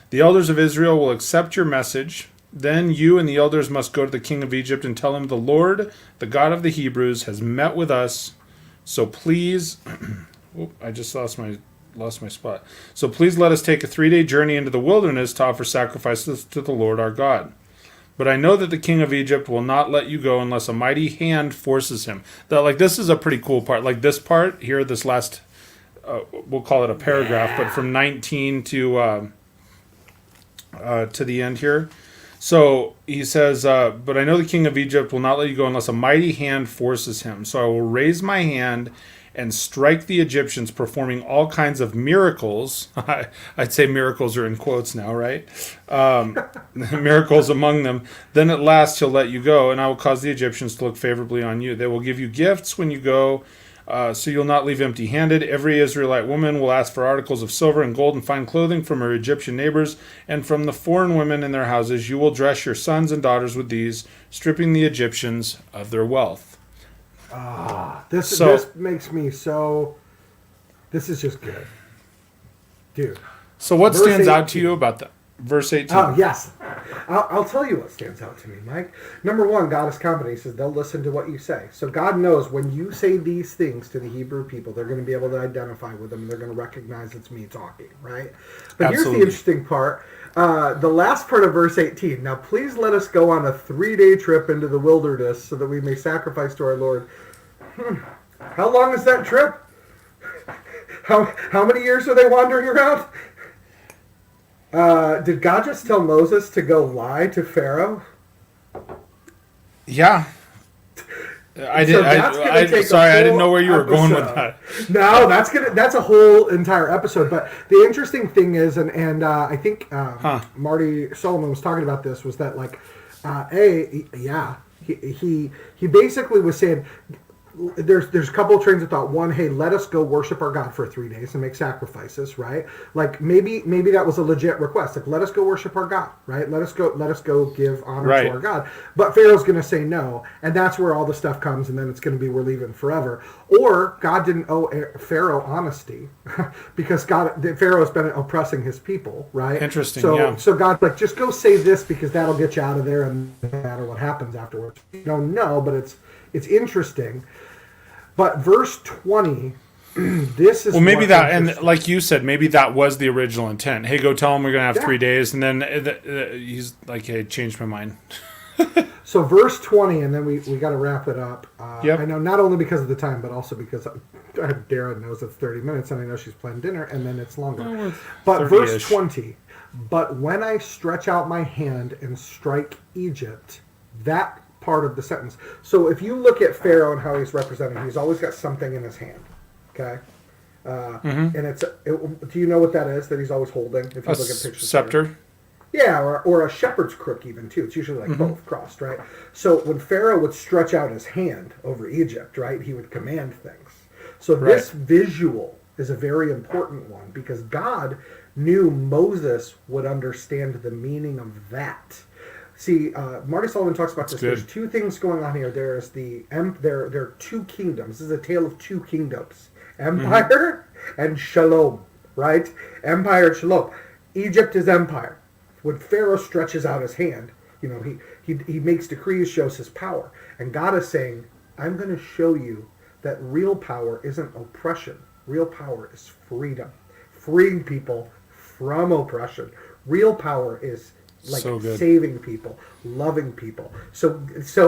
The elders of Israel will accept your message. Then you and the elders must go to the king of Egypt and tell him, the Lord, the God of the Hebrews, has met with us. So please, I just lost my spot. So please let us take a 3-day journey into the wilderness to offer sacrifices to the Lord our God. But I know that the king of Egypt will not let you go unless a mighty hand forces him. This is a pretty cool part. Like this part here, this last, we'll call it a paragraph, but from 19 to the end here. So he says, but I know the king of Egypt will not let you go unless a mighty hand forces him. So I will raise my hand and strike the Egyptians, performing all kinds of miracles. I'd say miracles are in quotes now, right? Miracles among them. Then at last he'll let you go, and I will cause the Egyptians to look favorably on you. They will give you gifts when you go, so you'll not leave empty-handed. Every Israelite woman will ask for articles of silver and gold and fine clothing from her Egyptian neighbors, and from the foreign women in their houses you will dress your sons and daughters with these, stripping the Egyptians of their wealth.
This makes me so. This is just good, dude.
So what
Verse
stands out
18.
to you about that? Verse 18.
Oh, yes. I'll tell you what stands out to me, Mike. Number one, God is confident. He says they'll listen to what you say. So God knows when you say these things to the Hebrew people, they're going to be able to identify with them. And they're going to recognize it's me talking, right? But Here's the interesting part. The last part of verse 18. Now, please let us go on a 3-day trip into the wilderness so that we may sacrifice to our Lord. How long is that trip? How many years are they wandering around? Did God just tell Moses to go lie to Pharaoh?
Yeah. I didn't know where you were going with that.
No, that's a whole entire episode. But the interesting thing is, and I think Marty Solomon was talking about this, was that he basically was saying, there's a couple of trains of thought. One, hey, let us go worship our God for 3 days and make sacrifices, right? Like maybe that was a legit request. Like, let us go worship our God, right? Let us go give honor to our God. But Pharaoh's going to say no, and that's where all the stuff comes, and then it's going to be we're leaving forever. Or God didn't owe Pharaoh honesty because Pharaoh's been oppressing his people, right?
Interesting.
So God's like, just go say this because that'll get you out of there, and no matter what happens afterwards. You don't know, but it's interesting. But verse 20, this is
maybe that, and like you said, maybe that was the original intent. Hey, go tell him we're going to have 3 days, and then he's like, hey, changed my mind.
So verse 20, and then we got to wrap it up.
Yep.
I know not only because of the time, but also because Dara knows it's 30 minutes, and I know she's planning dinner, and then it's longer. But verse 20, but when I stretch out my hand and strike Egypt, that part of the sentence. So if you look at Pharaoh and how he's represented, he's always got something in his hand. Okay? And do you know what that is that he's always holding? If you look at pictures.
Scepter?
Yeah, or a shepherd's crook even too. It's usually like both crossed, right? So when Pharaoh would stretch out his hand over Egypt, right, he would command things. So this visual is a very important one because God knew Moses would understand the meaning of that. See, Marty Sullivan talks about this. There's two things going on here. There's there are two kingdoms. This is a tale of two kingdoms: empire and shalom. Right? Empire and shalom. Egypt is empire. When Pharaoh stretches out his hand, he makes decrees, shows his power, and God is saying, "I'm going to show you that real power isn't oppression. Real power is freedom, freeing people from oppression. Real power is." Saving people, loving people. So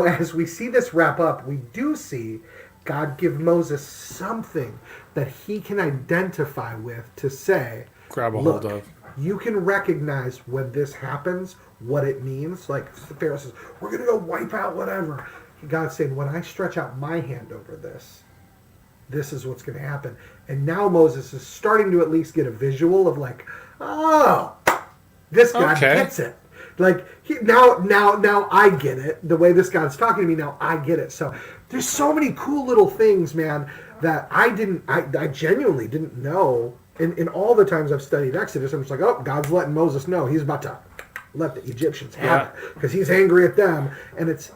as we see this wrap up, we do see God give Moses something that he can identify with to say,
grab a hold of.
You can recognize when this happens, what it means. Like Pharaoh says, we're going to go wipe out whatever. God's saying, when I stretch out my hand over this is what's going to happen. And now Moses is starting to at least get a visual of like, oh, this God gets it. Like now I get it. The way this God's talking to me now, I get it. So there's so many cool little things, man. that I genuinely didn't know. In all the times I've studied Exodus, I'm just like, oh, God's letting Moses know he's about to let the Egyptians have it because he's angry at them. And it's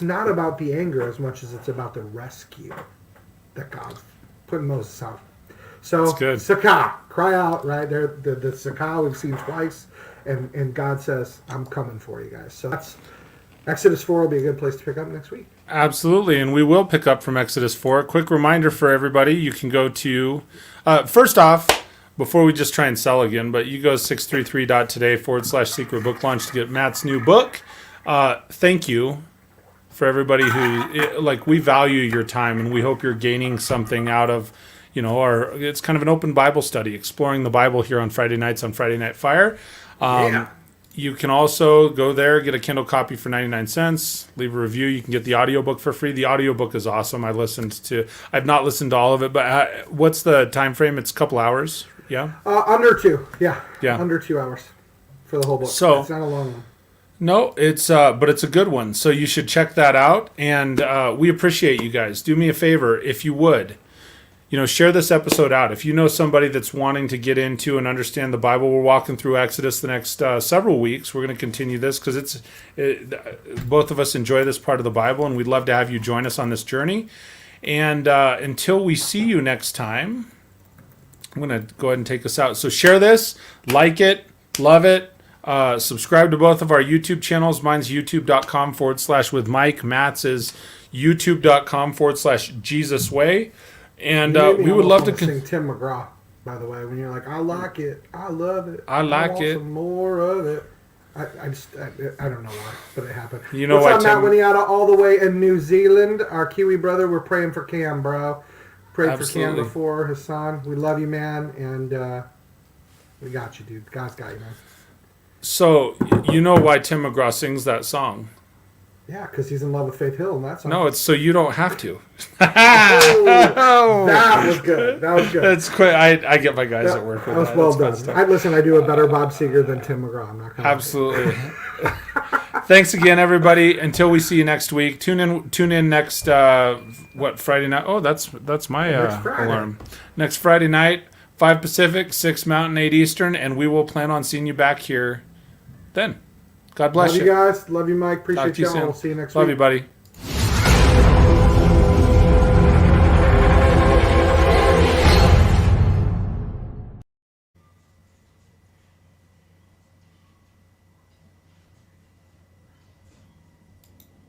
not about the anger as much as it's about the rescue that God's putting Moses out. So Sakah, cry out, right? There, the Sakah we've seen twice, and God says, I'm coming for you guys. So that's Exodus 4 will be a good place to pick up next week.
Absolutely, and we will pick up from Exodus 4. A quick reminder for everybody, you can go to, first off, before we just try and sell again, but you go 633.today/secret book launch to get Matt's new book. Thank you for everybody who, we value your time, and we hope you're gaining something out of, it's kind of an open Bible study, exploring the Bible here on Friday nights on Friday Night Fire. You can also go there, get a Kindle copy for 99 cents, leave a review. You can get the audiobook for free. The audiobook is awesome. I've not listened to all of it, but what's the time frame? It's a couple hours. Yeah.
Under 2. Yeah. Under 2 hours for the whole book. So it's not a long one.
No, but it's a good one. So you should check that out. And we appreciate you guys. Do me a favor, if you would. Share this episode out. If you know somebody that's wanting to get into and understand the Bible, we're walking through Exodus the next several weeks. We're going to continue this because both of us enjoy this part of the Bible, and we'd love to have you join us on this journey. And until we see you next time, I'm going to go ahead and take us out. So share this, like it, love it. Subscribe to both of our YouTube channels. Mine's youtube.com/with Mike. Matt's is youtube.com/JesusWay. And we would love to
sing Tim McGraw, by the way, when you're like, I like it, I love it,
I want
some more of it. I don't know why, but it happened.
You know
what's
why,
up, Matt Winiata, all the way in New Zealand, our Kiwi brother. We're praying for Cam, bro. Prayed for Cam before, his son. We love you, man, and we got you, dude. God's got you, man.
So you know why Tim McGraw sings that song?
Yeah, because he's in love with Faith Hill, and that's
no, it's so you don't have to.
That was good.
That's quick. I get my guys at work with that.
That was well done. I do a better Bob Seger than Tim McGraw. I'm not gonna
absolutely. Thanks again, everybody. Until we see you next week. Tune in next Friday night? Oh, that's my alarm. Next Friday night, 5 Pacific, 6 Mountain, 8 Eastern, and we will plan on seeing you back here then. God bless you.
Love you guys. Love you, Mike. Appreciate y'all. We'll see you next week.
Love you, buddy.